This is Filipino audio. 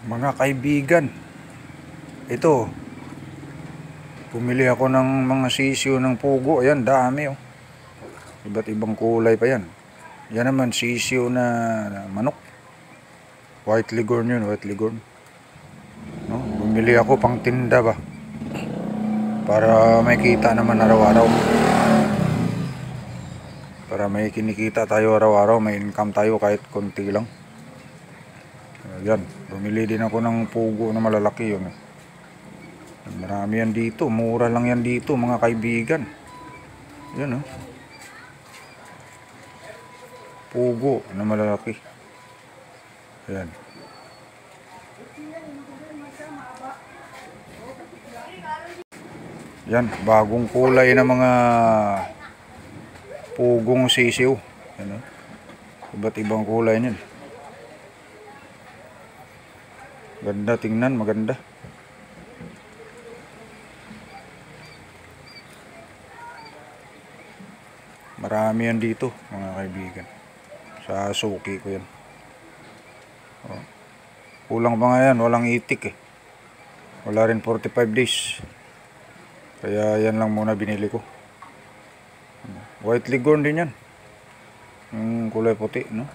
Mga kaibigan, ito, pumili ako ng mga sisiyo ng pugo. Ayan, dami oh. Iba't ibang kulay pa yan. Yan naman sisiyo na manok. White Leghorn yun, White Leghorn. No? Bumili ako pang tinda ba, para may kita naman araw-araw. Para may kinikita tayo araw-araw, may income tayo kahit konti lang. Ayan, bumili din ako ng pugo na malalaki yun. Marami yan dito, mura lang yan dito mga kaibigan. Yan oh. Pugo na malalaki. Ayan. Yan, bagong kulay na mga pugong sisiw. Yan oh. Iba't ibang kulay niyan. Ganda tingnan, maganda. Marami yan dito mga kaibigan. Sa suki ko yan. Oh. Kulang pa nga yan, walang itik eh. Wala rin 45 days. Kaya yan lang muna binili ko. White Leghorn din yan. Yung kulay puti, no?